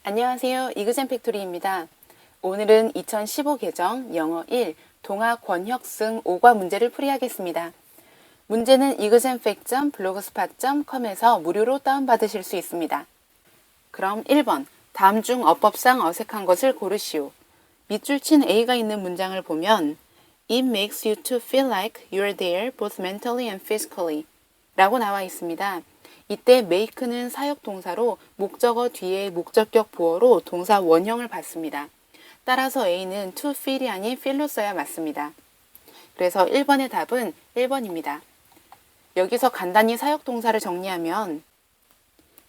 안녕하세요. 이그젠 팩토리입니다. 오늘은 2015 개정 영어 1 동화 권혁승 5과 문제를 풀이하겠습니다. 문제는 examfact.blogspot.com에서 무료로 다운받으실 수 있습니다. 그럼 1번 다음 중 어법상 어색한 것을 고르시오. 밑줄 친 A가 있는 문장을 보면 It makes you to feel like you're there both mentally and physically 라고 나와 있습니다. 이때 make는 사역 동사로 목적어 뒤에 목적격 보어로 동사 원형을 받습니다. 따라서 A는 to feel이 아닌 feel로 써야 맞습니다. 그래서 1번의 답은 1번입니다. 여기서 간단히 사역 동사를 정리하면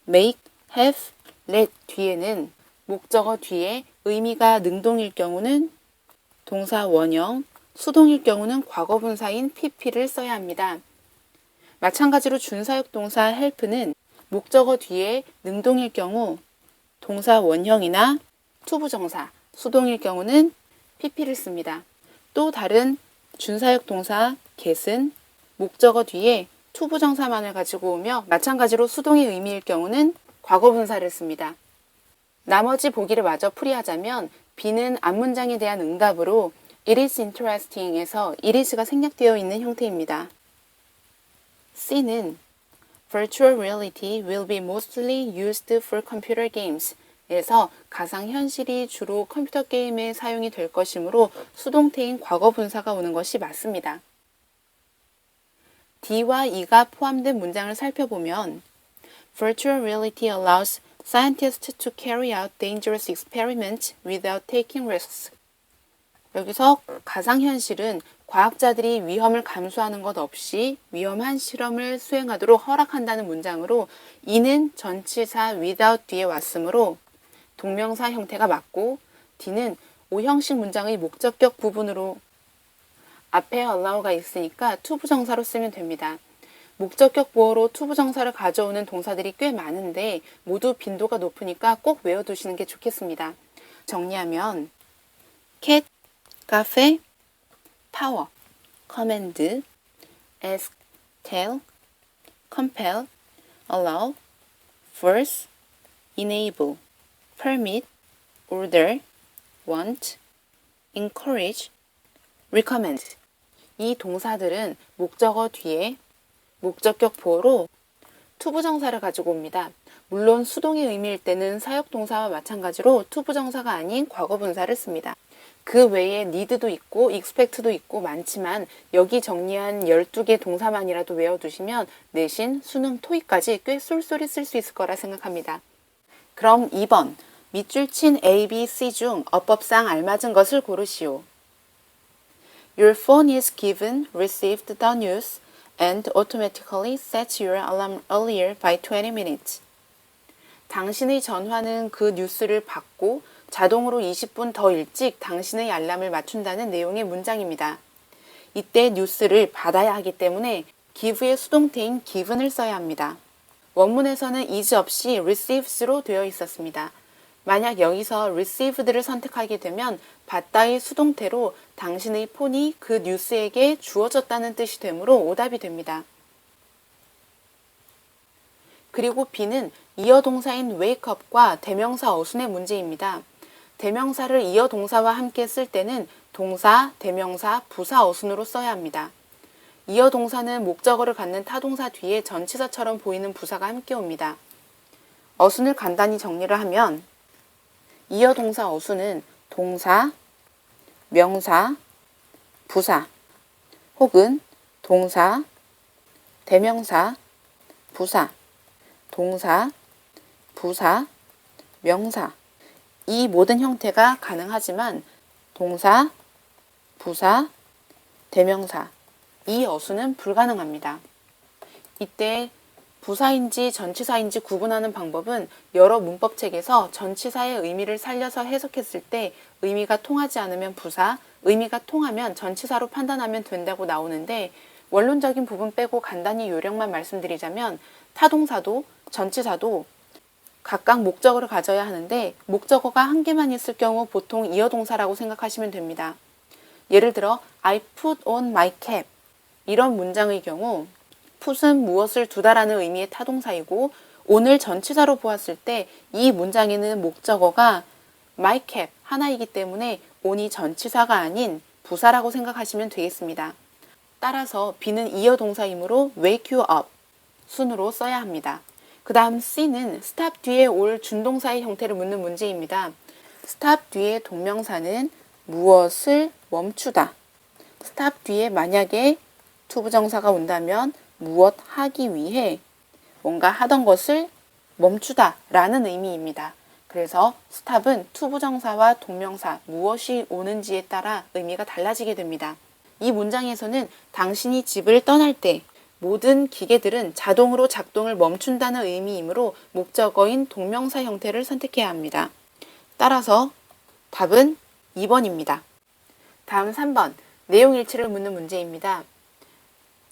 make, have, let 뒤에는 목적어 뒤에 의미가 능동일 경우는 동사 원형, 수동일 경우는 과거분사인 pp를 써야 합니다. 마찬가지로 준사역동사 help는 목적어 뒤에 능동일 경우 동사 원형이나 투부정사, 수동일 경우는 pp를 씁니다. 또 다른 준사역동사 get은 목적어 뒤에 투부정사만을 가지고 오며 마찬가지로 수동의 의미일 경우는 과거분사를 씁니다. 나머지 보기를 마저 풀이하자면 B는 앞문장에 대한 응답으로 It is interesting에서 it is가 생략되어 있는 형태입니다. C는 Virtual reality will be mostly used for computer games 에서 가상현실이 주로 컴퓨터 게임에 사용이 될 것이므로 수동태인 과거분사가 오는 것이 맞습니다. D와 E가 포함된 문장을 살펴보면 Virtual reality allows scientists to carry out dangerous experiments without taking risks. 여기서 가상현실은 과학자들이 위험을 감수하는 것 없이 위험한 실험을 수행하도록 허락한다는 문장으로 E는 전치사 without 뒤에 왔으므로 동명사 형태가 맞고 D는 오형식 문장의 목적격 부분으로 앞에 allow가 있으니까 투부정사로 쓰면 됩니다. 목적격 보어로 투부정사를 가져오는 동사들이 꽤 많은데 모두 빈도가 높으니까 꼭 외워두시는 게 좋겠습니다. 정리하면 cat, 카페, power, command, ask, tell, compel, allow, force, enable, permit, order, want, encourage, recommend. 이 동사들은 목적어 뒤에 목적격 보어로 투부정사를 가지고 옵니다. 물론 수동의 의미일 때는 사역동사와 마찬가지로 투부정사가 아닌 과거분사를 씁니다. 그 외에 need도 있고 expect도 있고 많지만 여기 정리한 12개 동사만이라도 외워두시면 내신, 수능, 토익까지 꽤 쏠쏠히 쓸 수 있을 거라 생각합니다. 그럼 2번 밑줄 친 A, B, C 중 어법상 알맞은 것을 고르시오. Your phone is given, received the news and automatically sets your alarm earlier by 20 minutes. 당신의 전화는 그 뉴스를 받고 자동으로 20분 더 일찍 당신의 알람을 맞춘다는 내용의 문장입니다. 이때 뉴스를 받아야 하기 때문에 give의 수동태인 given을 써야 합니다. 원문에서는 is 없이 receives로 되어 있었습니다. 만약 여기서 received를 선택하게 되면 받다의 수동태로 당신의 폰이 그 뉴스에게 주어졌다는 뜻이 되므로 오답이 됩니다. 그리고 B는 이어 동사인 wake up과 대명사 어순의 문제입니다. 대명사를 이어 동사와 함께 쓸 때는 동사, 대명사, 부사 어순으로 써야 합니다. 이어 동사는 목적어를 갖는 타동사 뒤에 전치사처럼 보이는 부사가 함께 옵니다. 어순을 간단히 정리를 하면 이어 동사 어순은 동사, 명사, 부사 혹은 동사, 대명사, 부사, 동사, 부사, 명사 이 모든 형태가 가능하지만 동사, 부사, 대명사 이 어순은 불가능합니다. 이때 부사인지 전치사인지 구분하는 방법은 여러 문법책에서 전치사의 의미를 살려서 해석했을 때 의미가 통하지 않으면 부사, 의미가 통하면 전치사로 판단하면 된다고 나오는데 원론적인 부분 빼고 간단히 요령만 말씀드리자면 타동사도 전치사도 각각 목적어를 가져야 하는데 목적어가 한 개만 있을 경우 보통 이어동사라고 생각하시면 됩니다. 예를 들어 I put on my cap 이런 문장의 경우 put은 무엇을 두다라는 의미의 타동사이고 오늘 전치사로 보았을 때 이 문장에는 목적어가 my cap 하나이기 때문에 on이 전치사가 아닌 부사라고 생각하시면 되겠습니다. 따라서 be는 이어 동사이므로 wake you up 순으로 써야 합니다. 그 다음 C는 stop 뒤에 올 준동사의 형태를 묻는 문제입니다. stop 뒤에 동명사는 무엇을 멈추다. stop 뒤에 만약에 투부정사가 온다면 무엇 하기 위해 뭔가 하던 것을 멈추다 라는 의미입니다. 그래서 stop은 투부정사와 동명사 무엇이 오는지에 따라 의미가 달라지게 됩니다. 이 문장에서는 당신이 집을 떠날 때 모든 기계들은 자동으로 작동을 멈춘다는 의미이므로 목적어인 동명사 형태를 선택해야 합니다. 따라서 답은 2번입니다. 다음 3번 내용 일치를 묻는 문제입니다.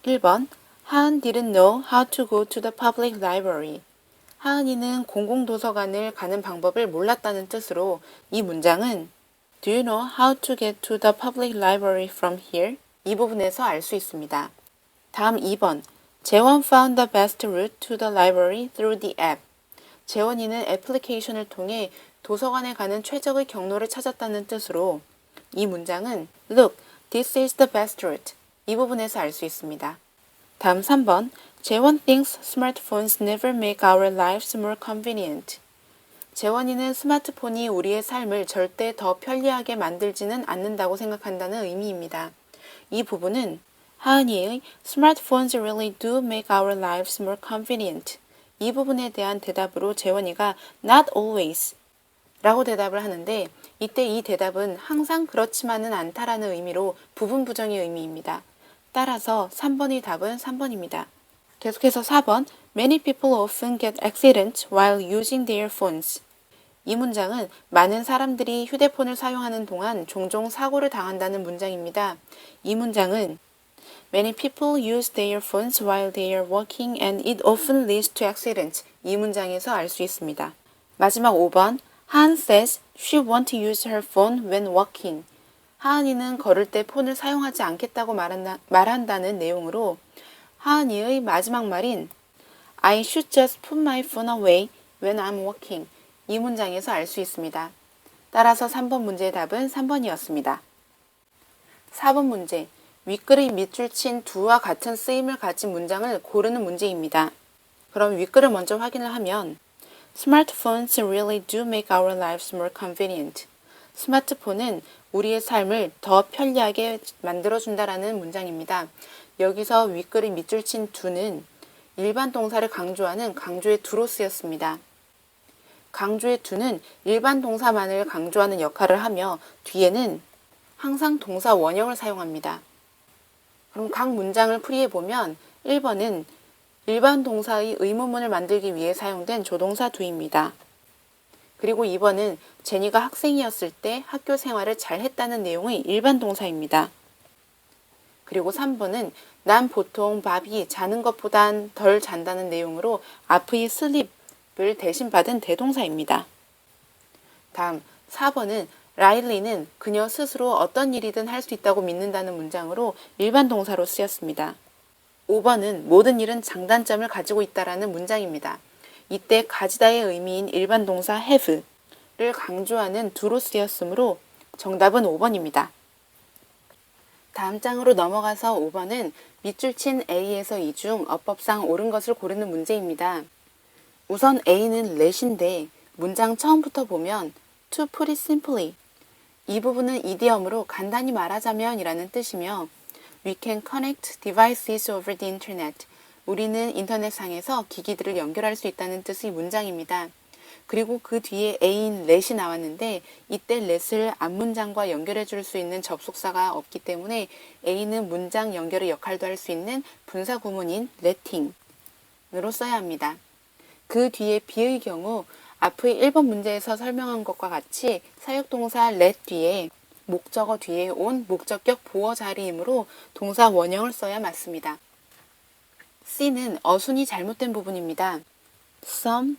1번 하은 didn't know how to go to the public library. 하은이는 공공도서관을 가는 방법을 몰랐다는 뜻으로 이 문장은 Do you know how to get to the public library from here? 이 부분에서 알 수 있습니다. 다음 2번 재원 found the best route to the library through the app. 재원이는 애플리케이션을 통해 도서관에 가는 최적의 경로를 찾았다는 뜻으로 이 문장은 Look, this is the best route. 이 부분에서 알 수 있습니다. 다음 3번 재원 thinks smartphones never make our lives more convenient. 재원이는 스마트폰이 우리의 삶을 절대 더 편리하게 만들지는 않는다고 생각한다는 의미입니다. 이 부분은 하은이의 Smartphones really do make our lives more convenient. 이 부분에 대한 대답으로 재원이가 Not always 라고 대답을 하는데 이때 이 대답은 항상 그렇지만은 않다라는 의미로 부분 부정의 의미입니다. 따라서 3번의 답은 3번입니다. 계속해서 4번 Many people often get accidents while using their phones. 이 문장은 많은 사람들이 휴대폰을 사용하는 동안 종종 사고를 당한다는 문장입니다. 이 문장은 Many people use their phones while they are working and it often leads to accidents. 이 문장에서 알 수 있습니다. 마지막 5번 하은 says she won't use her phone when walking. 하은이는 걸을 때 폰을 사용하지 않겠다고 말한다는 내용으로 하은이의 마지막 말인 I should just put my phone away when I'm walking. 이 문장에서 알 수 있습니다. 따라서 3번 문제의 답은 3번이었습니다. 4번 문제 윗글의 밑줄 친 do와 같은 쓰임을 가진 문장을 고르는 문제입니다. 그럼 윗글을 먼저 확인을 하면 Smartphones really do make our lives more convenient. 스마트폰은 우리의 삶을 더 편리하게 만들어준다라는 문장입니다. 여기서 윗글의 밑줄 친 do는 일반 동사를 강조하는 강조의 do로 쓰였습니다. 강조의 do는 일반 동사만을 강조하는 역할을 하며 뒤에는 항상 동사 원형을 사용합니다. 그럼 각 문장을 풀이해보면 1번은 일반 동사의 의문문을 만들기 위해 사용된 조동사 do입니다. 그리고 2번은 제니가 학생이었을 때 학교 생활을 잘 했다는 내용의 일반 동사입니다. 그리고 3번은 난 보통 밥이 자는 것보단 덜 잔다는 내용으로 앞의 sleep을 대신 받은 대동사입니다. 다음 4번은 라일리는 그녀 스스로 어떤 일이든 할 수 있다고 믿는다는 문장으로 일반 동사로 쓰였습니다. 5번은 모든 일은 장단점을 가지고 있다라는 문장입니다. 이때 가지다의 의미인 일반 동사 have를 강조하는 do로 쓰였으므로 정답은 5번입니다. 다음 장으로 넘어가서 5번은 밑줄 친 A에서 이 중 어법상 옳은 것을 고르는 문제입니다. 우선 A는 let인데 문장 처음부터 보면 to put it simply 이 부분은 이디엄으로 간단히 말하자면 이라는 뜻이며 We can connect devices over the internet. 우리는 인터넷상에서 기기들을 연결할 수 있다는 뜻의 문장입니다. 그리고 그 뒤에 A인 let이 나왔는데 이때 let을 앞문장과 연결해 줄 수 있는 접속사가 없기 때문에 A는 문장 연결의 역할도 할 수 있는 분사 구문인 letting으로 써야 합니다. 그 뒤에 B의 경우 앞의 1번 문제에서 설명한 것과 같이 사역동사 let 뒤에 목적어 뒤에 온 목적격 보어 자리이므로 동사 원형을 써야 맞습니다. C는 어순이 잘못된 부분입니다. some,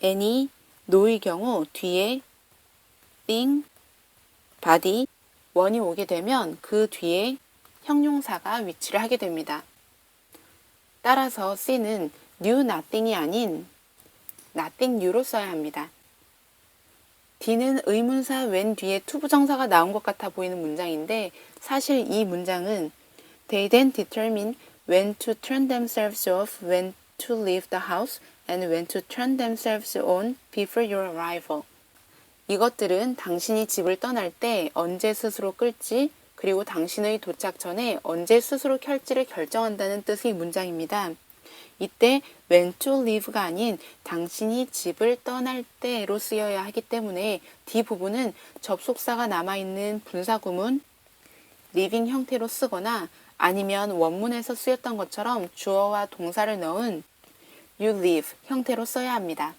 any, no의 경우 뒤에 thing, body, one이 오게 되면 그 뒤에 형용사가 위치를 하게 됩니다. 따라서 C는 knew nothing이 아닌 nothing new로 써야 합니다. D는 의문사 when 뒤에 to 부정사가 나온 것 같아 보이는 문장인데 사실 이 문장은 They then determine when to turn themselves off, when to leave the house, and when to turn themselves on before your arrival. 이것들은 당신이 집을 떠날 때 언제 스스로 끌지, 그리고 당신의 도착 전에 언제 스스로 켤지를 결정한다는 뜻의 문장입니다. 이때 when to leave가 아닌 당신이 집을 떠날 때로 쓰여야 하기 때문에 D 부분은 접속사가 남아있는 분사구문 leaving 형태로 쓰거나 아니면 원문에서 쓰였던 것처럼 주어와 동사를 넣은 you leave 형태로 써야 합니다.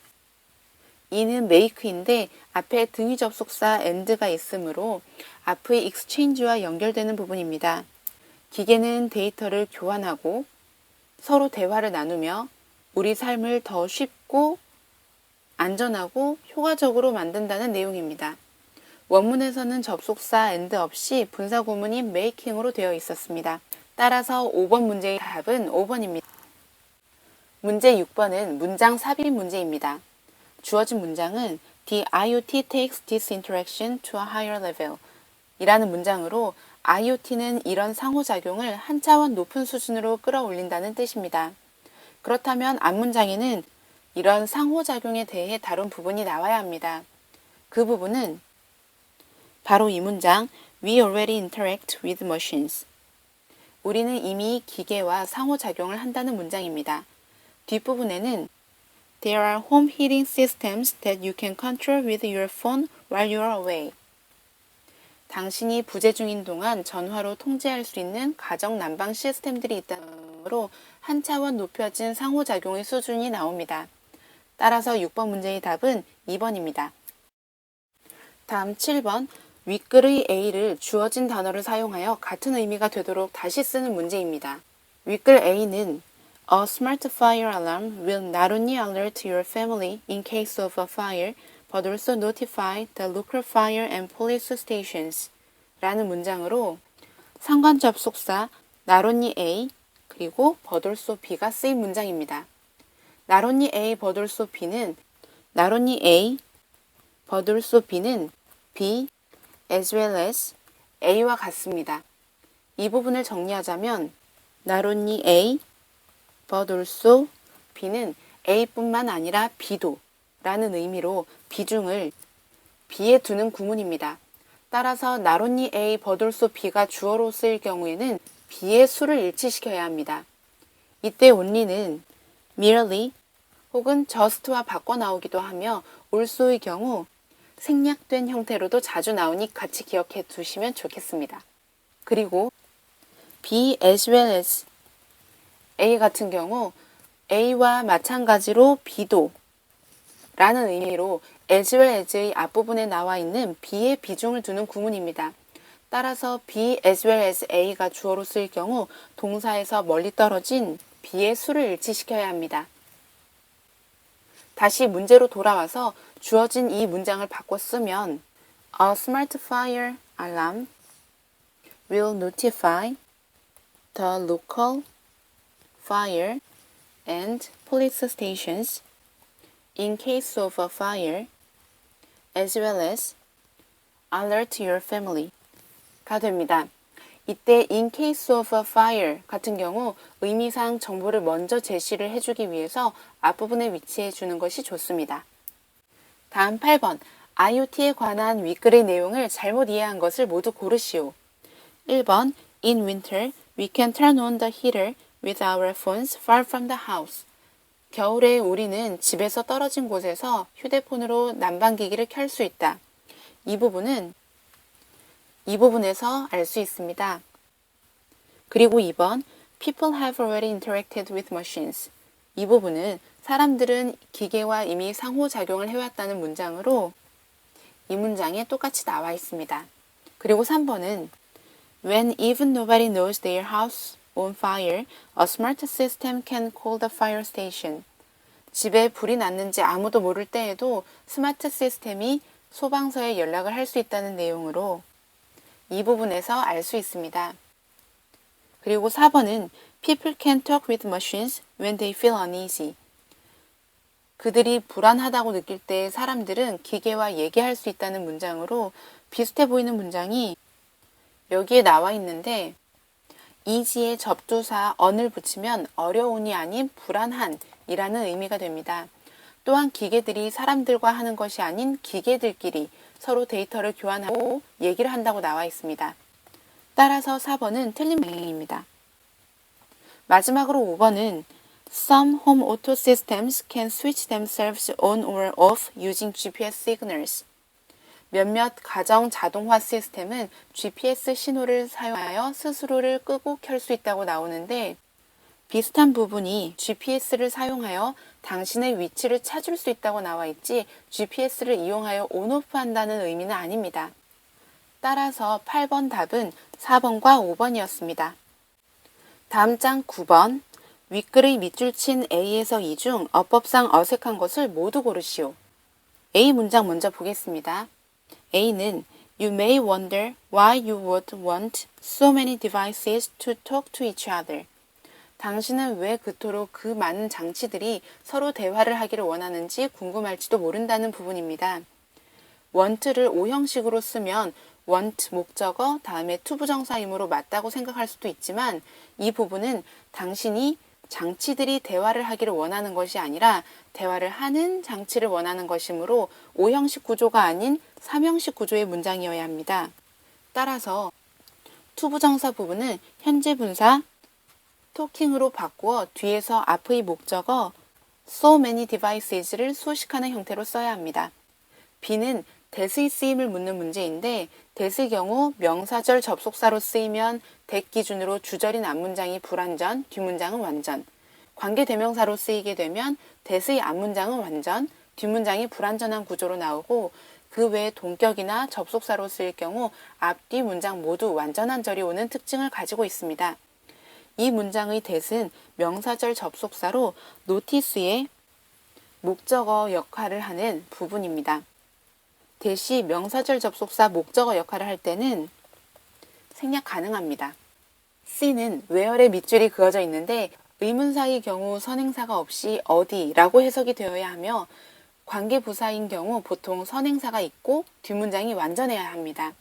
이는 make인데 앞에 등위 접속사 and가 있으므로 앞의 exchange와 연결되는 부분입니다. 기계는 데이터를 교환하고 서로 대화를 나누며 우리 삶을 더 쉽고 안전하고 효과적으로 만든다는 내용입니다. 원문에서는 접속사 and 없이 분사구문이 making으로 되어 있었습니다. 따라서 5번 문제의 답은 5번입니다. 문제 6번은 문장 삽입 문제입니다. 주어진 문장은 The IoT takes this interaction to a higher level 이라는 문장으로 IoT는 이런 상호작용을 한 차원 높은 수준으로 끌어올린다는 뜻입니다. 그렇다면 앞문장에는 이런 상호작용에 대해 다룬 부분이 나와야 합니다. 그 부분은 바로 이 문장 We already interact with machines. 우리는 이미 기계와 상호작용을 한다는 문장입니다. 뒷부분에는 There are home heating systems that you can control with your phone while you are away. 당신이 부재 중인 동안 전화로 통제할 수 있는 가정 난방 시스템들이 있다므로 한 차원 높여진 상호작용의 수준이 나옵니다. 따라서 6번 문제의 답은 2번입니다. 다음 7번 윗글의 A를 주어진 단어를 사용하여 같은 의미가 되도록 다시 쓰는 문제입니다. 윗글 A는 A smart fire alarm will not only alert your family in case of a fire, but also notify the local fire and police stations 라는 문장으로 상관 접속사 not only A 그리고 but also B가 쓰인 문장입니다. not only A, but also B는 not only A, but also B는 B as well as A와 같습니다. 이 부분을 정리하자면 not only A, but also B는 A뿐만 아니라 B도 라는 의미로 비중을 B에 두는 구문입니다. 따라서 not only A, but also B가 주어로 쓰일 경우에는 B의 수를 일치시켜야 합니다. 이때 only는 merely 혹은 just와 바꿔 나오기도 하며 also의 경우 생략된 형태로도 자주 나오니 같이 기억해 두시면 좋겠습니다. 그리고 B as well as A 같은 경우 A와 마찬가지로 B도 라는 의미로 as well as의 앞부분에 나와 있는 B의 비중을 두는 구문입니다. 따라서 B as well as A가 주어로 쓰일 경우 동사에서 멀리 떨어진 B의 수를 일치시켜야 합니다. 다시 문제로 돌아와서 주어진 이 문장을 바꿔 쓰면 A smart fire alarm will notify the local fire and police stations in case of a fire as well as alert your family 가 됩니다. 이때 in case of a fire 같은 경우 의미상 정보를 먼저 제시를 해주기 위해서 앞부분에 위치해 주는 것이 좋습니다. 다음 8번 IoT에 관한 윗글의 내용을 잘못 이해한 것을 모두 고르시오. 1번 In winter, we can turn on the heater with our phones far from the house. 겨울에 우리는 집에서 떨어진 곳에서 휴대폰으로 난방기기를 켤 수 있다. 이 부분에서 알 수 있습니다. 그리고 2번 People have already interacted with machines. 이 부분은 사람들은 기계와 이미 상호작용을 해왔다는 문장으로 이 문장에 똑같이 나와 있습니다. 그리고 3번은 When even nobody knows their house on fire, a smart system can call the fire station. 집에 불이 났는지 아무도 모를 때에도 스마트 시스템이 소방서에 연락을 할 수 있다는 내용으로 이 부분에서 알 수 있습니다. 그리고 4번은 People can talk with machines when they feel uneasy. 그들이 불안하다고 느낄 때 사람들은 기계와 얘기할 수 있다는 문장으로 비슷해 보이는 문장이 여기에 나와 있는데 easy에 접두사 on을 붙이면 어려운이 아닌 불안한 이라는 의미가 됩니다. 또한 기계들이 사람들과 하는 것이 아닌 기계들끼리 서로 데이터를 교환하고 얘기를 한다고 나와 있습니다. 따라서 4번은 틀린 문장입니다. 마지막으로 5번은 Some home auto systems can switch themselves on or off using GPS signals. 몇몇 가정 자동화 시스템은 GPS 신호를 사용하여 스스로를 끄고 켤 수 있다고 나오는데 비슷한 부분이 GPS를 사용하여 당신의 위치를 찾을 수 있다고 나와 있지 GPS를 이용하여 온오프 한다는 의미는 아닙니다. 따라서 8번 답은 4번과 5번이었습니다. 다음 장 9번 윗글의 밑줄 친 A에서 E 중 어법상 어색한 것을 모두 고르시오. A 문장 먼저 보겠습니다. A는 You may wonder why you would want so many devices to talk to each other. 당신은 왜 그토록 그 많은 장치들이 서로 대화를 하기를 원하는지 궁금할지도 모른다는 부분입니다. want를 오형식으로 쓰면 want 목적어 다음에 투부정사이므로 맞다고 생각할 수도 있지만 이 부분은 당신이 장치들이 대화를 하기를 원하는 것이 아니라 대화를 하는 장치를 원하는 것이므로 오형식 구조가 아닌 삼형식 구조의 문장이어야 합니다. 따라서 투부정사 부분은 현재 분사 talking으로 바꾸어 뒤에서 앞의 목적어 so many devices를 수식하는 형태로 써야 합니다. B는 that의 쓰임을 묻는 문제인데 that의 경우 명사절 접속사로 쓰이면 that 기준으로 주절인 앞문장이 불완전, 뒷문장은 완전. 관계대명사로 쓰이게 되면 that의 앞문장은 완전, 뒷문장이 불완전한 구조로 나오고 그 외에 동격이나 접속사로 쓰일 경우 앞뒤 문장 모두 완전한 절이 오는 특징을 가지고 있습니다. 이 문장의 that은 명사절 접속사로 notice의 목적어 역할을 하는 부분입니다. that이 명사절 접속사 목적어 역할을 할 때는 생략 가능합니다. C는 where의 밑줄이 그어져 있는데 의문사의 경우 선행사가 없이 어디라고 해석이 되어야 하며 관계부사인 경우 보통 선행사가 있고 뒷문장이 완전해야 합니다.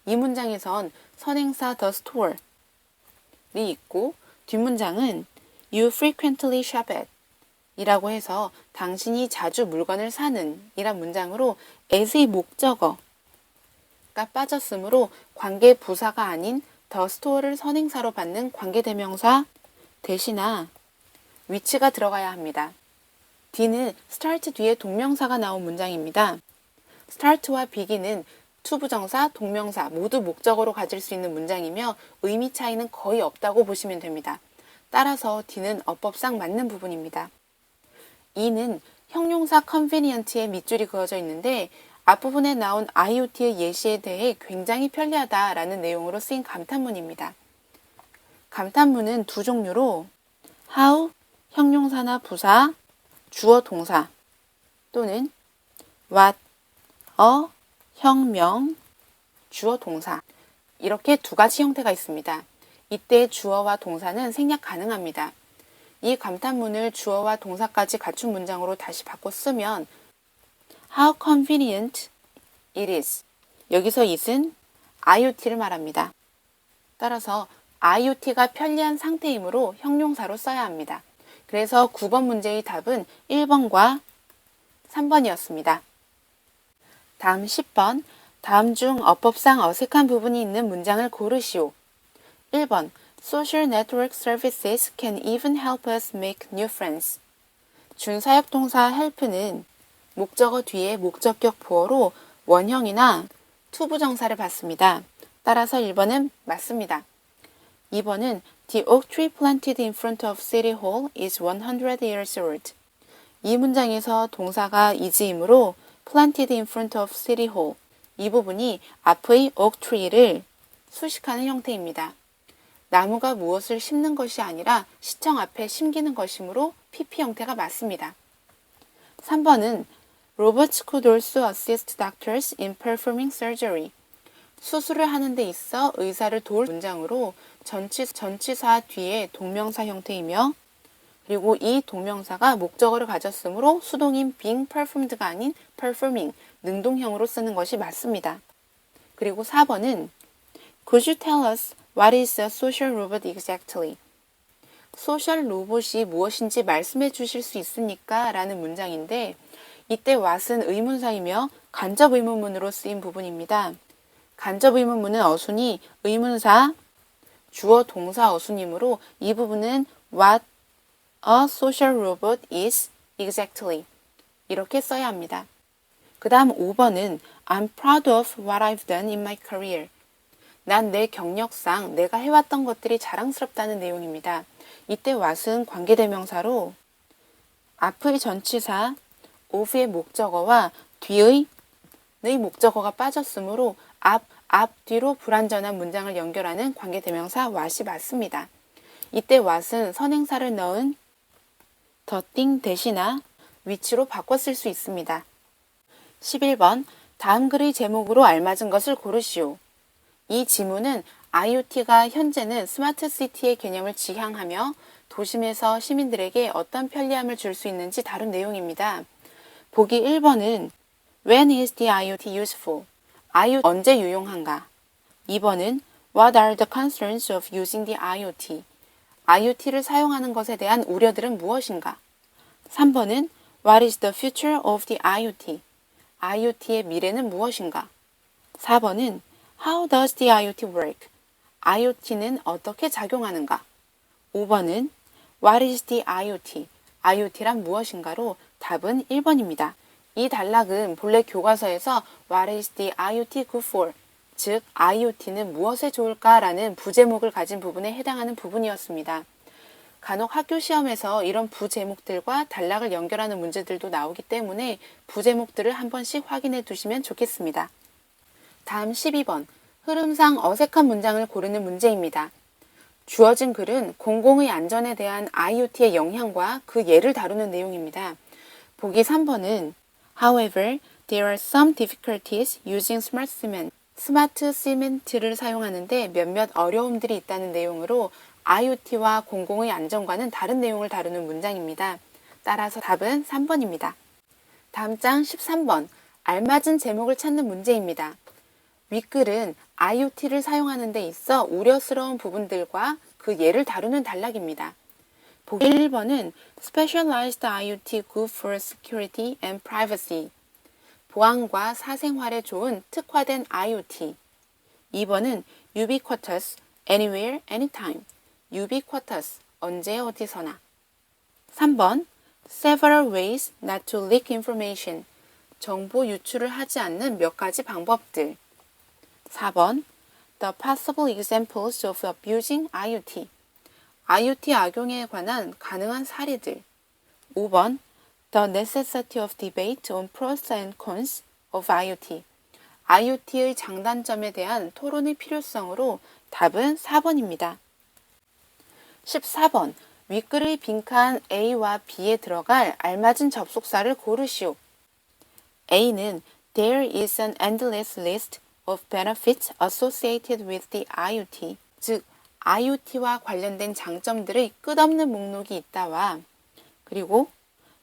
이 문장에선 선행사 the store이 있고 뒷문장은 You frequently shop at 이라고 해서 당신이 자주 물건을 사는 이란 문장으로 as의 목적어가 빠졌으므로 관계부사가 아닌 the store를 선행사로 받는 관계대명사 that이나 위치가 들어가야 합니다. D는 start 뒤에 동명사가 나온 문장입니다. start와 begin은 투부정사, 동명사 모두 목적어로 가질 수 있는 문장이며 의미 차이는 거의 없다고 보시면 됩니다. 따라서 D는 어법상 맞는 부분입니다. E는 형용사 convenient의 밑줄이 그어져 있는데 앞부분에 나온 IoT의 예시에 대해 굉장히 편리하다라는 내용으로 쓰인 감탄문입니다. 감탄문은 두 종류로 how, 형용사나 부사, 주어 동사 또는 what, 형명, 주어 동사 이렇게 두 가지 형태가 있습니다. 이때 주어와 동사는 생략 가능합니다. 이 감탄문을 주어와 동사까지 갖춘 문장으로 다시 바꿔 쓰면 How convenient it is. 여기서 it은 IoT를 말합니다. 따라서 IoT가 편리한 상태이므로 형용사로 써야 합니다. 그래서 9번 문제의 답은 1번과 3번이었습니다. 다음 10번. 다음 중 어법상 어색한 부분이 있는 문장을 고르시오. 1번. Social network services can even help us make new friends. 준사역 동사 help는 목적어 뒤에 목적격 보어로 원형이나 투부정사를 받습니다. 따라서 1번은 맞습니다. 2번은 The oak tree planted in front of City Hall is 100 years old. 이 문장에서 동사가 is이므로 planted in front of City Hall 이 부분이 앞의 oak tree를 수식하는 형태입니다. 나무가 무엇을 심는 것이 아니라 시청 앞에 심기는 것이므로 PP 형태가 맞습니다. 3번은 Robots could also assist doctors in performing surgery. 수술을 하는 데 있어 의사를 도울 문장으로 전치사 뒤에 동명사 형태이며 그리고 이 동명사가 목적어를 가졌으므로 수동인 being performed가 아닌 performing, 능동형으로 쓰는 것이 맞습니다. 그리고 4번은 Could you tell us what is a social robot exactly? 소셜 로봇이 무엇인지 말씀해 주실 수 있습니까? 라는 문장인데 이때 what은 의문사이며 간접 의문문으로 쓰인 부분입니다. 간접 의문문은 어순이 의문사, 주어, 동사 어순이므로 이 부분은 what a social robot is exactly 이렇게 써야 합니다. 그 다음 5번은 I'm proud of what I've done in my career. 난 내 경력상 내가 해왔던 것들이 자랑스럽다는 내용입니다. 이때 what은 관계대명사로 앞의 전치사, of의 목적어와 뒤의 목적어가 빠졌으므로 앞뒤로 불완전한 문장을 연결하는 관계대명사 what이 맞습니다. 이때 what은 선행사를 넣은 the thing 대시나 which로 바꿔 쓸 수 있습니다. 11번 다음 글의 제목으로 알맞은 것을 고르시오. 이 지문은 IoT가 현재는 스마트 시티의 개념을 지향하며 도심에서 시민들에게 어떤 편리함을 줄 수 있는지 다룬 내용입니다. 보기 1번은 When is the IoT useful? IoT 언제 유용한가? 2번은 What are the concerns of using the IoT? IoT를 사용하는 것에 대한 우려들은 무엇인가? 3번은 What is the future of the IoT? IoT의 미래는 무엇인가? 4번은 How does the IoT work? IoT는 어떻게 작용하는가? 5번은 What is the IoT? IoT란 무엇인가로 답은 1번입니다. 이 단락은 본래 교과서에서 What is the IoT good for? 즉, IoT는 무엇에 좋을까라는 부제목을 가진 부분에 해당하는 부분이었습니다. 간혹 학교 시험에서 이런 부제목들과 단락을 연결하는 문제들도 나오기 때문에 부제목들을 한 번씩 확인해 두시면 좋겠습니다. 다음 12번, 흐름상 어색한 문장을 고르는 문제입니다. 주어진 글은 공공의 안전에 대한 IoT의 영향과 그 예를 다루는 내용입니다. 보기 3번은 However, there are some difficulties using smart cement. 스마트 시멘트를 사용하는데 몇몇 어려움들이 있다는 내용으로 IoT와 공공의 안전과는 다른 내용을 다루는 문장입니다. 따라서 답은 3번입니다. 다음 장 13번, 알맞은 제목을 찾는 문제입니다. 윗글은 IoT를 사용하는 데 있어 우려스러운 부분들과 그 예를 다루는 단락입니다. 보기 1번은 Specialized IoT good for security and privacy. 보안과 사생활에 좋은 특화된 IoT. 2번은 Ubiquitous, anywhere, anytime. Ubiquitous, 언제 어디서나. 3번 Several ways not to leak information. 정보 유출을 하지 않는 몇 가지 방법들. 4번 The possible examples of abusing IoT. IoT 악용에 관한 가능한 사례들. 5번 The necessity of debate on pros and cons of IoT. IoT의 장단점에 대한 토론의 필요성으로 답은 4번입니다. 14번 윗글의 빈칸 A와 B에 들어갈 알맞은 접속사를 고르시오. A는 There is an endless list of benefits associated with the IoT. 즉, IoT와 관련된 장점들의 끝없는 목록이 있다와 그리고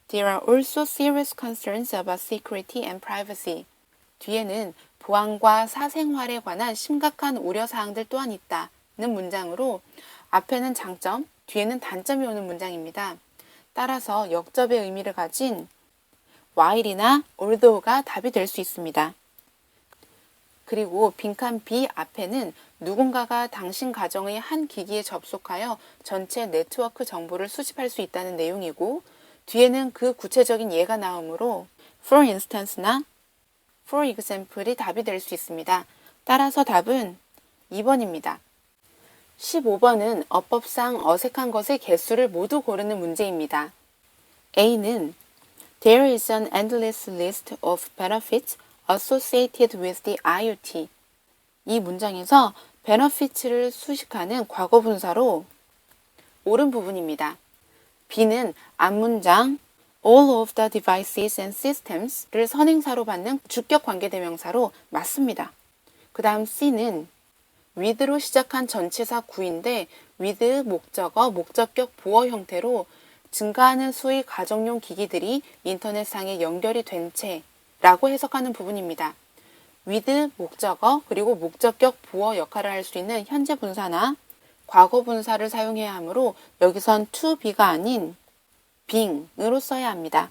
There are also serious concerns about security and privacy. 뒤에는 보안과 사생활에 관한 심각한 우려사항들 또한 있다는 문장으로 앞에는 장점, 뒤에는 단점이 오는 문장입니다. 따라서 역접의 의미를 가진 while이나 although가 답이 될 수 있습니다. 그리고 빈칸 B 앞에는 누군가가 당신 가정의 한 기기에 접속하여 전체 네트워크 정보를 수집할 수 있다는 내용이고 뒤에는 그 구체적인 예가 나오므로 for instance나 for example이 답이 될 수 있습니다. 따라서 답은 2번입니다. 15번은 어법상 어색한 것의 개수를 모두 고르는 문제입니다. A는 There is an endless list of benefits associated with the IoT. 이 문장에서 benefits를 수식하는 과거 분사로 옳은 부분입니다. B는 앞문장 all of the devices and systems를 선행사로 받는 주격 관계대명사로 맞습니다. 그 다음 C는 with로 시작한 전치사 구인데 with 목적어, 목적격 보어 형태로 증가하는 수의 가정용 기기들이 인터넷상에 연결이 된 채라고 해석하는 부분입니다. with 목적어 그리고 목적격 보어 역할을 할 수 있는 현재 분사나 과거 분사를 사용해야 하므로 여기선 to be가 아닌 being으로 써야 합니다.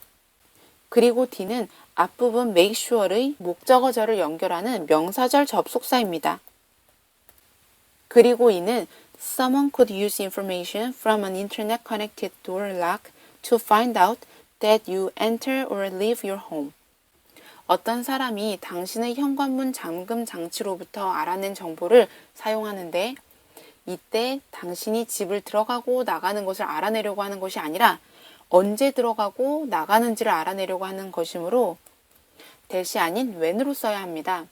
그리고 D는 앞부분 make sure의 목적어절을 연결하는 명사절 접속사입니다. 그리고 E는 Someone could use information from an internet connected door lock to find out that you enter or leave your home. 어떤 사람이 당신의 현관문 잠금 장치로부터 알아낸 정보를 사용하는데 이때 당신이 집을 들어가고 나가는 것을 알아내려고 하는 것이 아니라 언제 들어가고 나가는지를 알아내려고 하는 것이므로 대시 아닌 when으로 써야 합니다.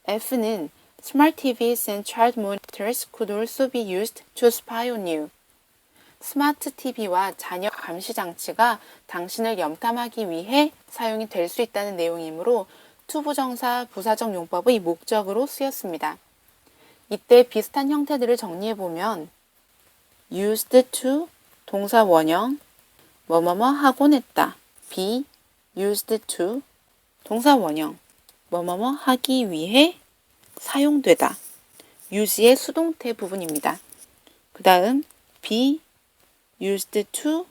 F는 Smart TVs and child monitors could also be used to spy on you. 스마트 TV와 자녀 감시 장치가 당신을 염탐하기 위해 사용이 될 수 있다는 내용이므로 투부정사 부사적 용법의 목적으로 쓰였습니다. 이때 비슷한 형태들을 정리해보면 used to 동사 원형 뭐뭐뭐 하곤 했다. be used to 동사 원형 뭐뭐뭐 하기 위해 사용되다. use의 수동태 부분입니다. 그 다음 be used to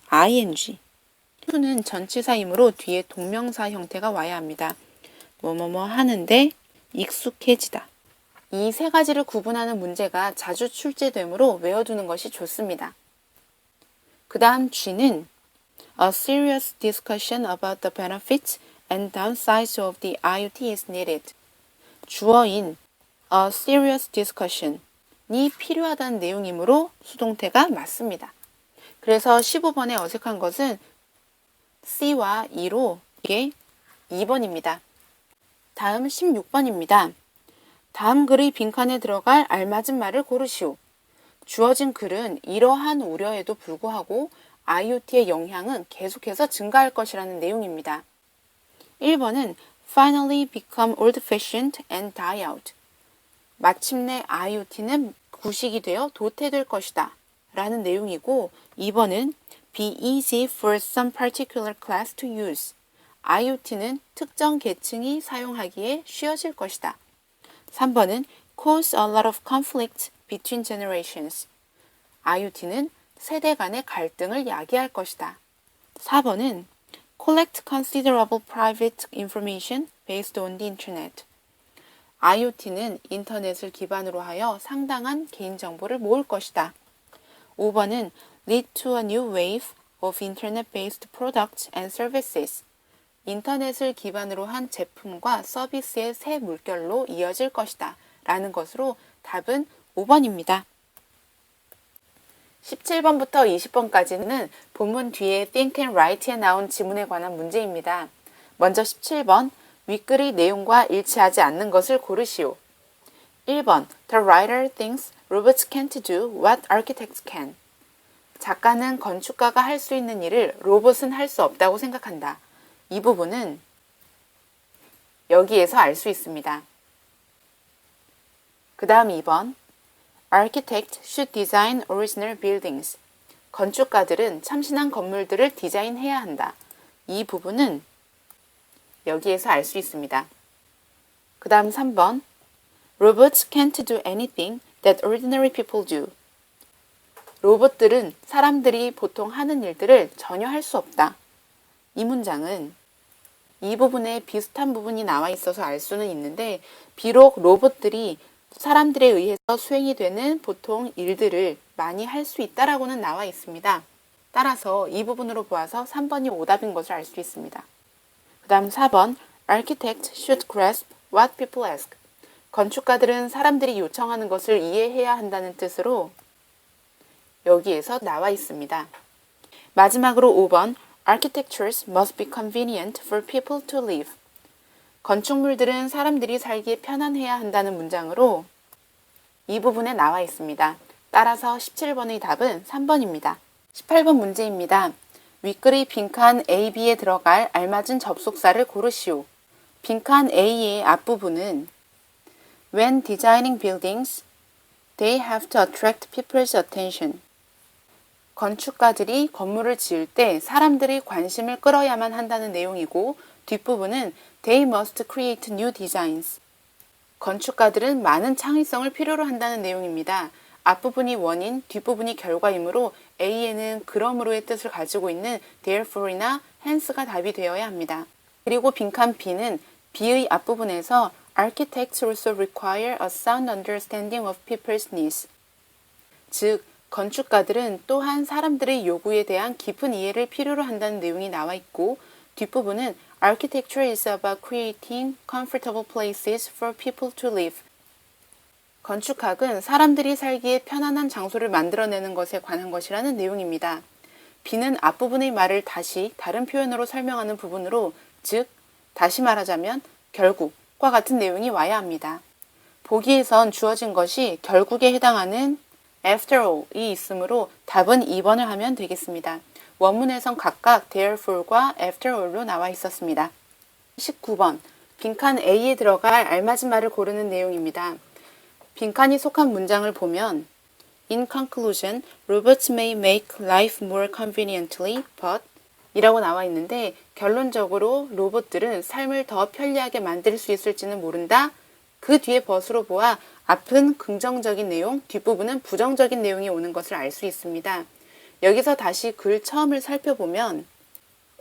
ing to는 전치사이므로 뒤에 동명사 형태가 와야 합니다. 뭐뭐뭐 하는데 익숙해지다. 이 세 가지를 구분하는 문제가 자주 출제되므로 외워두는 것이 좋습니다. 그 다음 G는 A serious discussion about the benefits and downsides of the IoT is needed. 주어인 A serious discussion이 필요하다는 내용이므로 수동태가 맞습니다. 그래서 15번에 어색한 것은 C와 E로 이게 2번입니다. 다음 16번입니다. 다음 글의 빈칸에 들어갈 알맞은 말을 고르시오. 주어진 글은 이러한 우려에도 불구하고 IoT의 영향은 계속해서 증가할 것이라는 내용입니다. 1번은 finally become old-fashioned and die out. 마침내 IoT는 구식이 되어 도태될 것이다 라는 내용이고 2번은 be easy for some particular class to use. IoT는 특정 계층이 사용하기에 쉬워질 것이다. 3번은 cause a lot of conflict between generations. IoT는 세대 간의 갈등을 야기할 것이다. 4번은 collect considerable private information based on the internet. IoT는 인터넷을 기반으로 하여 상당한 개인정보를 모을 것이다. 5번은 lead to a new wave of internet-based products and services. 인터넷을 기반으로 한 제품과 서비스의 새 물결로 이어질 것이다. 라는 것으로 답은 5번입니다. 17번부터 20번까지는 본문 뒤에 think and write에 나온 지문에 관한 문제입니다. 먼저 17번, 윗글의 내용과 일치하지 않는 것을 고르시오. 1번, The writer thinks robots can't do what architects can. 작가는 건축가가 할 수 있는 일을 로봇은 할 수 없다고 생각한다. 이 부분은 여기에서 알 수 있습니다. 그 다음 2번 Architects should design original buildings. 건축가들은 참신한 건물들을 디자인해야 한다. 이 부분은 여기에서 알 수 있습니다. 그 다음 3번 Robots can't do anything that ordinary people do. 로봇들은 사람들이 보통 하는 일들을 전혀 할 수 없다. 이 문장은 이 부분에 비슷한 부분이 나와 있어서 알 수는 있는데 비록 로봇들이 사람들에 의해서 수행이 되는 보통 일들을 많이 할 수 있다라고는 나와 있습니다. 따라서 이 부분으로 보아서 3번이 오답인 것을 알 수 있습니다. 그 다음 4번 Architects should grasp what people ask. 건축가들은 사람들이 요청하는 것을 이해해야 한다는 뜻으로 여기에서 나와 있습니다. 마지막으로 5번 Architectures must be convenient for people to live. 건축물들은 사람들이 살기에 편안해야 한다는 문장으로 이 부분에 나와 있습니다. 따라서 17번의 답은 3번입니다. 18번 문제입니다. 윗글의 빈칸 A, B에 들어갈 알맞은 접속사를 고르시오. 빈칸 A의 앞부분은 When designing buildings, they have to attract people's attention. 건축가들이 건물을 지을 때 사람들이 관심을 끌어야만 한다는 내용이고 뒷부분은 They must create new designs. 건축가들은 많은 창의성을 필요로 한다는 내용입니다. 앞부분이 원인, 뒷부분이 결과이므로 A에는 그러므로의 뜻을 가지고 있는 therefore이나 hence가 답이 되어야 합니다. 그리고 빈칸 B는 B의 앞부분에서 Architects also require a sound understanding of people's needs. 즉, 건축가들은 또한 사람들의 요구에 대한 깊은 이해를 필요로 한다는 내용이 나와 있고 뒷부분은 Architecture is about creating comfortable places for people to live. 건축학은 사람들이 살기에 편안한 장소를 만들어내는 것에 관한 것이라는 내용입니다. B는 앞부분의 말을 다시 다른 표현으로 설명하는 부분으로 즉, 다시 말하자면 결국과 같은 내용이 와야 합니다. 보기에선 주어진 것이 결국에 해당하는 after all이 있으므로 답은 2번을 하면 되겠습니다. 원문에선 각각 therefore과 after all로 나와 있었습니다. 19번 빈칸 A에 들어갈 알맞은 말을 고르는 내용입니다. 빈칸이 속한 문장을 보면 In conclusion, robots may make life more conveniently, but 이라고 나와 있는데 결론적으로 로봇들은 삶을 더 편리하게 만들 수 있을지는 모른다. 그 뒤에 벗으로 보아 앞은 긍정적인 내용, 뒷부분은 부정적인 내용이 오는 것을 알 수 있습니다. 여기서 다시 글 처음을 살펴보면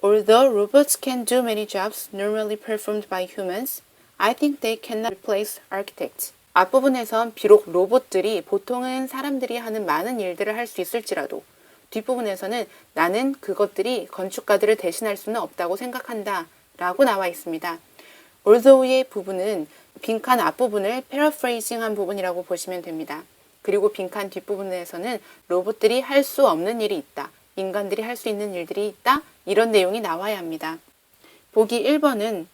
Although robots can do many jobs normally performed by humans, I think they cannot replace architects. 앞부분에선 비록 로봇들이 보통은 사람들이 하는 많은 일들을 할 수 있을지라도 뒷부분에서는 나는 그것들이 건축가들을 대신할 수는 없다고 생각한다 라고 나와 있습니다. Although의 부분은 빈칸 앞부분을 paraphrasing한 부분이라고 보시면 됩니다. 그리고 빈칸 뒷부분에서는 로봇들이 할 수 없는 일이 있다. 인간들이 할 수 있는 일들이 있다. 이런 내용이 나와야 합니다. 보기 1번은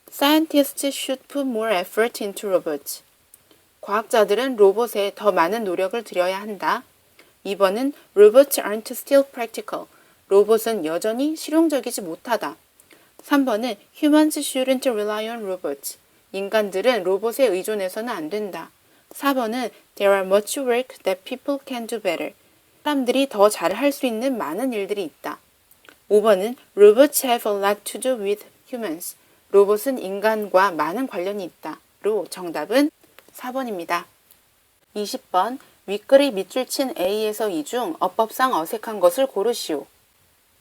Scientists should put more effort into robots. 과학자들은 로봇에 더 많은 노력을 들여야 한다. 2번은 Robots aren't still practical. 로봇은 여전히 실용적이지 못하다. 3번은 Humans shouldn't rely on robots. 인간들은 로봇에 의존해서는 안 된다. 4번은 There are much work that people can do better. 사람들이 더 잘 할 수 있는 많은 일들이 있다. 5번은 Robots have a lot to do with humans. 로봇은 인간과 많은 관련이 있다. 로 정답은 4번입니다. 20번 윗글의 밑줄 친 A에서 이 중 어법상 어색한 것을 고르시오.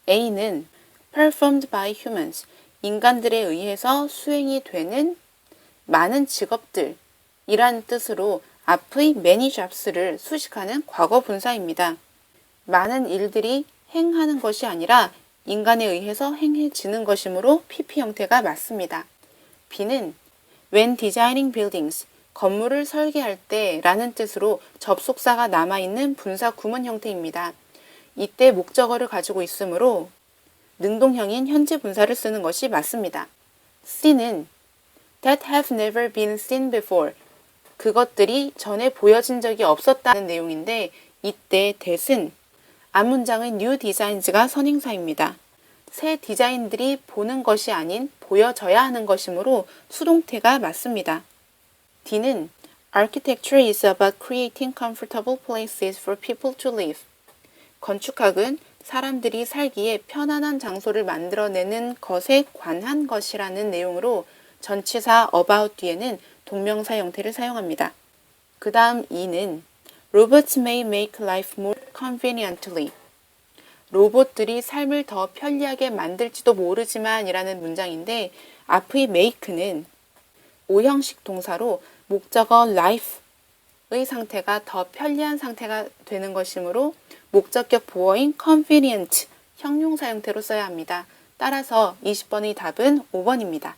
A는 performed by humans. 인간들에 의해서 수행이 되는 많은 직업들 이란 뜻으로 앞의 many jobs를 수식하는 과거 분사입니다. 많은 일들이 행하는 것이 아니라 인간에 의해서 행해지는 것이므로 PP 형태가 맞습니다. B는 when designing buildings, 건물을 설계할 때 라는 뜻으로 접속사가 남아있는 분사 구문 형태입니다. 이때 목적어를 가지고 있으므로 능동형인 현재 분사를 쓰는 것이 맞습니다. C는 that have never been seen before, 그것들이 전에 보여진 적이 없었다는 내용인데 이때 that은 앞문장의 new designs가 선행사입니다. 새 디자인들이 보는 것이 아닌 보여져야 하는 것이므로 수동태가 맞습니다. D는 Architecture is about creating comfortable places for people to live. 건축학은 사람들이 살기에 편안한 장소를 만들어내는 것에 관한 것이라는 내용으로 전치사 about 뒤에는 동명사 형태를 사용합니다. 그 다음 E는 Robots may make life more conveniently. 로봇들이 삶을 더 편리하게 만들지도 모르지만 이라는 문장인데 앞의 make는 오형식 동사로 목적어 life의 상태가 더 편리한 상태가 되는 것이므로 목적격 보어인 convenient 형용사 형태로 써야 합니다. 따라서 20번의 답은 5번입니다.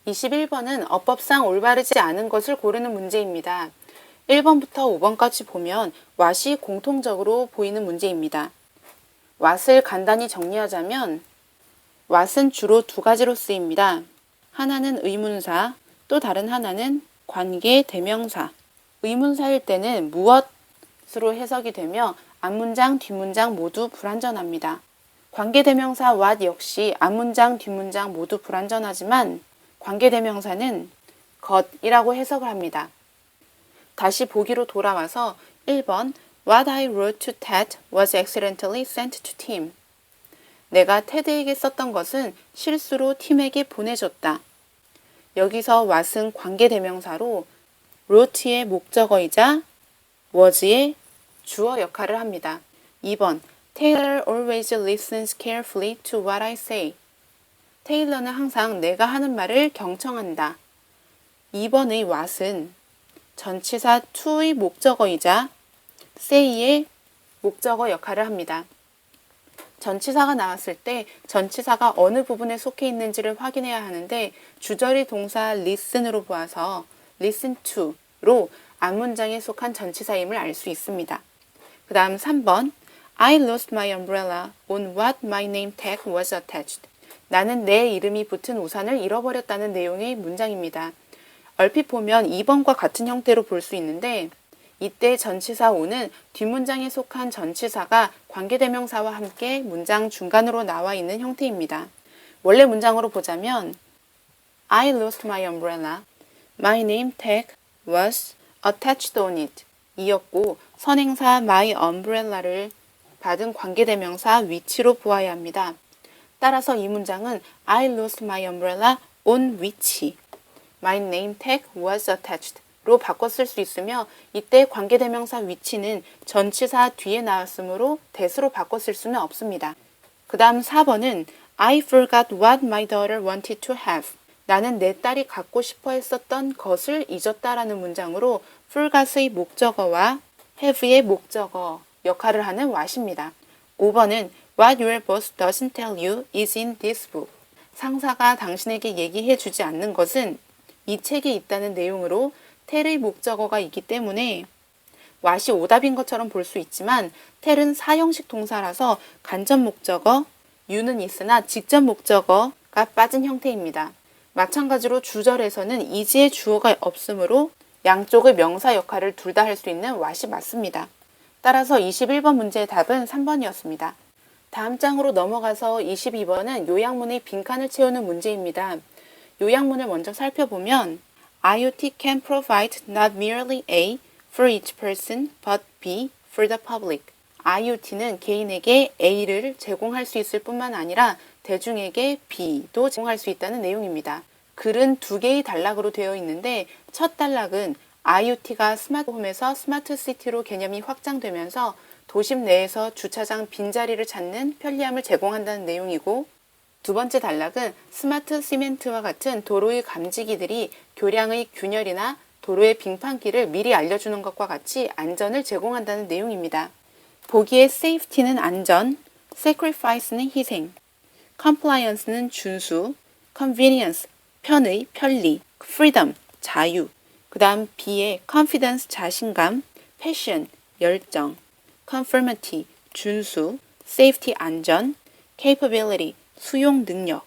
21번은 어법상 올바르지 않은 것을 고르는 문제입니다. 1번부터 5번까지 보면 what이 공통적으로 보이는 문제입니다. what을 간단히 정리하자면 what은 주로 두 가지로 쓰입니다. 하나는 의문사, 또 다른 하나는 관계 대명사. 의문사일 때는 무엇으로 해석이 되며 앞문장, 뒷문장 모두 불완전합니다. 관계대명사 what 역시 앞문장, 뒷문장 모두 불완전하지만 관계대명사는 것이라고 해석을 합니다. 다시 보기로 돌아와서 1번 What I wrote to Ted was accidentally sent to Tim. 내가 테드에게 썼던 것은 실수로 팀에게 보내줬다. 여기서 what은 관계대명사로 wrote의 목적어이자 was의 주어 역할을 합니다. 2번 Taylor always listens carefully to what I say. 테일러는 항상 내가 하는 말을 경청한다. 2번의 what은 전치사 to의 목적어이자 say의 목적어 역할을 합니다. 전치사가 나왔을 때 전치사가 어느 부분에 속해 있는지를 확인해야 하는데 주저리 동사 listen으로 보아서 listen to로 앞문장에 속한 전치사임을 알 수 있습니다. 그 다음 3번 I lost my umbrella on what my name tag was attached. 나는 내 이름이 붙은 우산을 잃어버렸다는 내용의 문장입니다. 얼핏 보면 2번과 같은 형태로 볼 수 있는데 이때 전치사 on은 뒷문장에 속한 전치사가 관계대명사와 함께 문장 중간으로 나와 있는 형태입니다. 원래 문장으로 보자면 I lost my umbrella. My name tag was attached on it. 이었고 선행사 my umbrella를 받은 관계대명사 which로 보아야 합니다. 따라서 이 문장은 I lost my umbrella on which my name tag was attached 로 바꿔 쓸 수 있으며 이때 관계대명사 which는 전치사 뒤에 나왔으므로 that으로 바꿔 쓸 수는 없습니다. 그 다음 4번은 I forgot what my daughter wanted to have. 나는 내 딸이 갖고 싶어 했었던 것을 잊었다라는 문장으로 forgot의 목적어와 have의 목적어 역할을 하는 what입니다. 5번은 What your boss doesn't tell you is in this book. 상사가 당신에게 얘기해 주지 않는 것은 이 책에 있다는 내용으로 tell의 목적어가 있기 때문에 what이 오답인 것처럼 볼 수 있지만 tell은 사형식 동사라서 간접 목적어, you는 있으나 직접 목적어가 빠진 형태입니다. 마찬가지로 주절에서는 is의 주어가 없으므로 양쪽의 명사 역할을 둘 다 할 수 있는 what이 맞습니다. 따라서 21번 문제의 답은 3번이었습니다. 다음 장으로 넘어가서 22번은 요약문의 빈칸을 채우는 문제입니다. 요약문을 먼저 살펴보면 IoT can provide not merely A for each person but B for the public. IoT는 개인에게 A를 제공할 수 있을 뿐만 아니라 대중에게 B도 제공할 수 있다는 내용입니다. 글은 두 개의 단락으로 되어 있는데 첫 단락은 IoT가 스마트홈에서 스마트시티로 개념이 확장되면서 도심 내에서 주차장 빈자리를 찾는 편리함을 제공한다는 내용이고 두 번째 단락은 스마트 시멘트와 같은 도로의 감지기들이 교량의 균열이나 도로의 빙판길을 미리 알려주는 것과 같이 안전을 제공한다는 내용입니다. 보기에 safety는 안전, sacrifice는 희생, compliance는 준수, convenience, 편의, 편리, freedom, 자유, 그 다음 B에 confidence, 자신감, passion, 열정, conformity, 준수, safety, 안전, capability, 수용 능력.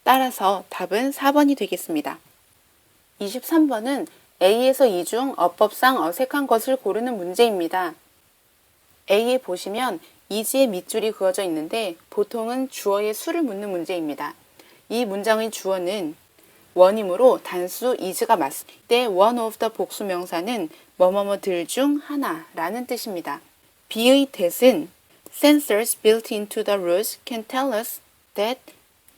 따라서 답은 4번이 되겠습니다. 23번은 A에서 이 중 어법상 어색한 것을 고르는 문제입니다. A에 보시면 is의 밑줄이 그어져 있는데 보통은 주어의 수를 묻는 문제입니다. 이 문장의 주어는 원이므로 단수 is가 맞습니다. 이때 one of the 복수 명사는 뭐뭐뭐들 중 하나라는 뜻입니다. B의 that은 Sensors built into the roads can tell us that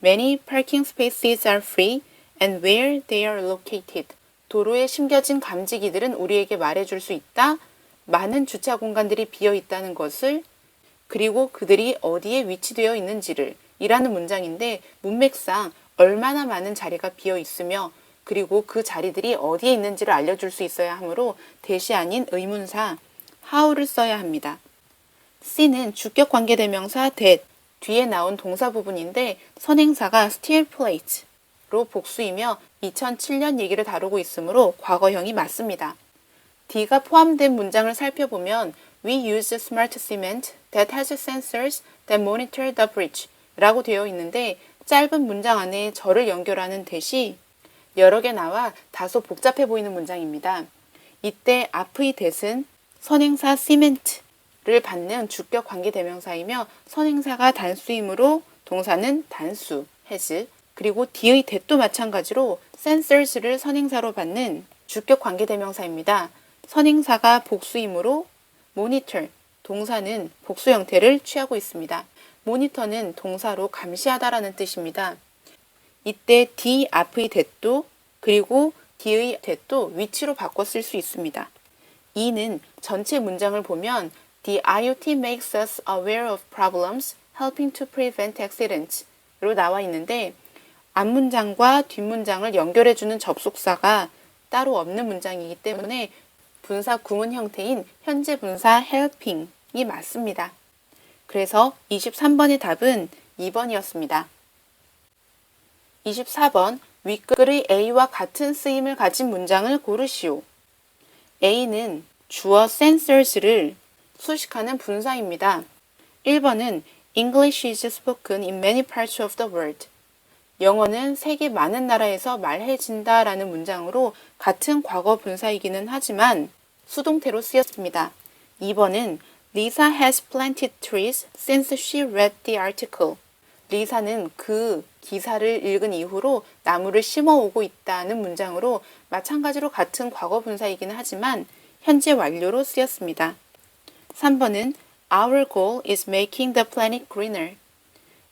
many parking spaces are free and where they are located. 도로에 심겨진 감지기들은 우리에게 말해줄 수 있다. 많은 주차 공간들이 비어 있다는 것을 그리고 그들이 어디에 위치되어 있는지를 이라는 문장인데 문맥상 얼마나 많은 자리가 비어 있으며 그리고 그 자리들이 어디에 있는지를 알려줄 수 있어야 하므로 대시 아닌 의문사 how를 써야 합니다. C는 주격 관계대명사 that 뒤에 나온 동사 부분인데 선행사가 steel plate로 복수이며 2007년 얘기를 다루고 있으므로 과거형이 맞습니다. D가 포함된 문장을 살펴보면 We use smart cement that has sensors that monitor the bridge 라고 되어 있는데 짧은 문장 안에 절을 연결하는 대시 여러 개 나와 다소 복잡해 보이는 문장입니다. 이때 앞의 that은 선행사 cement를 받는 주격 관계대명사이며 선행사가 단수이므로 동사는 단수, has 그리고 D의 that도 마찬가지로 sensors를 선행사로 받는 주격 관계대명사입니다. 선행사가 복수이므로 monitor, 동사는 복수 형태를 취하고 있습니다. 모니터는 동사로 감시하다라는 뜻입니다. 이때 D 앞의 that도 그리고 D의 that도 위치로 바꿔 쓸 수 있습니다. 이는 전체 문장을 보면 The IoT makes us aware of problems, helping to prevent accidents 로 나와 있는데 앞문장과 뒷문장을 연결해주는 접속사가 따로 없는 문장이기 때문에 분사 구문 형태인 현재 분사 helping이 맞습니다. 그래서 23번의 답은 2번이었습니다. 24번 윗글의 A와 같은 쓰임을 가진 문장을 고르시오. A는 주어 sensors를 수식하는 분사입니다. 1번은 English is spoken in many parts of the world. 영어는 세계 많은 나라에서 말해진다 라는 문장으로 같은 과거 분사이기는 하지만 수동태로 쓰였습니다. 2번은 Lisa has planted trees since she read the article. 리사는 그 기사를 읽은 이후로 나무를 심어오고 있다는 문장으로 마찬가지로 같은 과거 분사이기는 하지만 현재 완료로 쓰였습니다. 3번은 Our goal is making the planet greener.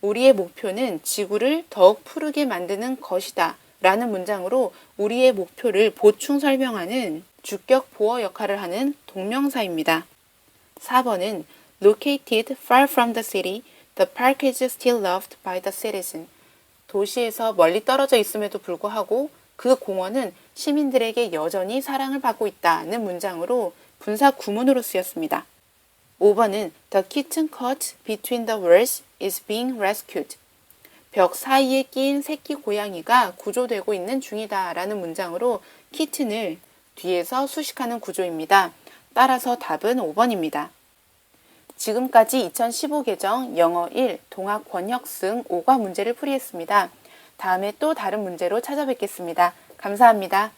우리의 목표는 지구를 더욱 푸르게 만드는 것이다 라는 문장으로 우리의 목표를 보충 설명하는 주격 보어 역할을 하는 동명사입니다. 4번은 Located far from the city, the park is still loved by the citizen. 도시에서 멀리 떨어져 있음에도 불구하고 그 공원은 시민들에게 여전히 사랑을 받고 있다는 문장으로 분사 구문으로 쓰였습니다. 5번은 The kitten caught between the walls is being rescued. 벽 사이에 끼인 새끼 고양이가 구조되고 있는 중이다 라는 문장으로 kitten을 뒤에서 수식하는 구조입니다. 따라서 답은 5번입니다. 지금까지 2015 개정 영어 1 동학 권혁승 5과 문제를 풀이했습니다. 다음에 또 다른 문제로 찾아뵙겠습니다. 감사합니다.